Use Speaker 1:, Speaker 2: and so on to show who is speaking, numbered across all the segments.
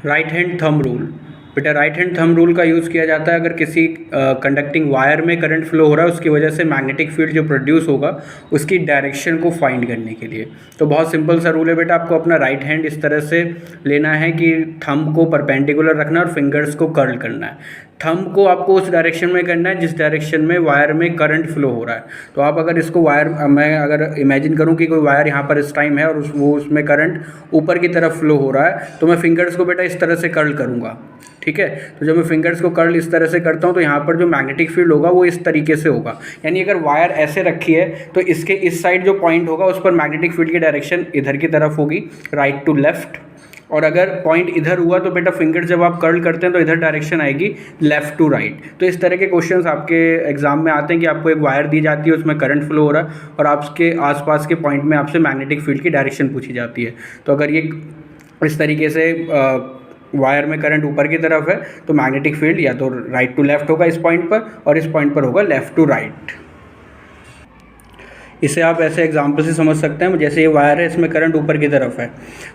Speaker 1: Right hand thumb rule. बेटा right hand thumb rule का use किया जाता है अगर किसी कंडक्टिंग वायर में करंट फ्लो हो रहा है, उसकी वजह से मैग्नेटिक फील्ड जो प्रोड्यूस होगा उसकी डायरेक्शन को फाइंड करने के लिए। तो बहुत सिंपल सा रूल है बेटा, आपको अपना राइट हैंड इस तरह से लेना है कि थंब को परपेंडिकुलर रखना है और फिंगर्स को कर्ल करना है। थंब को आपको उस डायरेक्शन में करना है जिस डायरेक्शन में वायर में करंट फ्लो हो रहा है। तो आप अगर इसको वायर, मैं अगर इमेजिन करूं कि कोई वायर यहाँ पर इस टाइम है और वो उसमें करंट ऊपर की तरफ फ्लो हो रहा है, तो मैं फिंगर्स को बेटा इस तरह से कर्ल करूँगा। ठीक है, तो जब मैं फिंगर्स को कर्ल इस तरह से करता हूँ तो यहाँ पर जो मैग्नेटिक फील्ड होगा वो इस तरीके से होगा। यानी अगर वायर ऐसे रखी है तो इसके इस साइड जो पॉइंट होगा उस पर मैग्नेटिक फील्ड की डायरेक्शन इधर की तरफ होगी, राइट टू लेफ्ट। और अगर पॉइंट इधर हुआ तो बेटा फिंगर जब आप कर्ल करते हैं तो इधर डायरेक्शन आएगी लेफ़्ट टू राइट। तो इस तरह के क्वेश्चंस आपके एग्जाम में आते हैं कि आपको एक वायर दी जाती है, उसमें करंट फ्लो हो रहा है और आपके आसपास के पॉइंट में आपसे मैग्नेटिक फील्ड की डायरेक्शन पूछी जाती है। तो अगर ये इस तरीके से वायर में करंट ऊपर की तरफ है तो मैग्नेटिक फील्ड या तो राइट टू लेफ़्ट होगा इस पॉइंट पर, और इस पॉइंट पर होगा लेफ़्ट टू राइट। इसे आप ऐसे एग्जाम्पल से समझ सकते हैं, जैसे ये वायर है इसमें करंट ऊपर की तरफ है,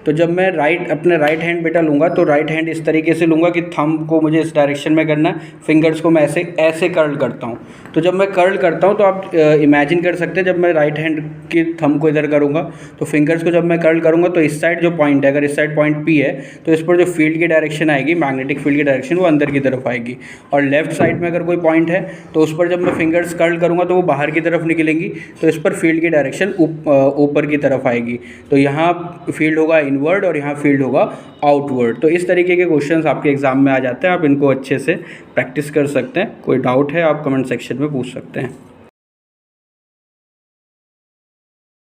Speaker 1: तो जब मैं अपने राइट हैंड बेटा लूँगा तो राइट हैंड इस तरीके से लूँगा कि थंब को मुझे इस डायरेक्शन में करना है, फिंगर्स को मैं ऐसे ऐसे कर्ल करता हूँ। तो जब मैं कर्ल करता हूँ तो आप इमेजिन कर सकते हैं जब मैं राइट हैंड की थंब को इधर करूँगा तो फिंगर्स को जब मैं कर्ल करूँगा तो इस साइड जो पॉइंट है, अगर इस साइड पॉइंट P है तो इस पर जो फील्ड की डायरेक्शन आएगी, मैग्नेटिक फील्ड की डायरेक्शन, वो अंदर की तरफ आएगी। और लेफ्ट साइड में अगर कोई पॉइंट है तो उस पर जब मैं फिंगर्स कर्ल करूँगा तो वो बाहर की तरफ निकलेंगी, तो इस पर फील्ड की डायरेक्शन ऊपर की तरफ आएगी। तो यहाँ फील्ड होगा इनवर्ड और यहाँ फील्ड होगा आउटवर्ड। तो इस तरीके के क्वेश्चंस आपके एग्जाम में आ जाते हैं, आप इनको अच्छे से प्रैक्टिस कर सकते हैं। कोई डाउट है आप कमेंट सेक्शन में पूछ सकते हैं।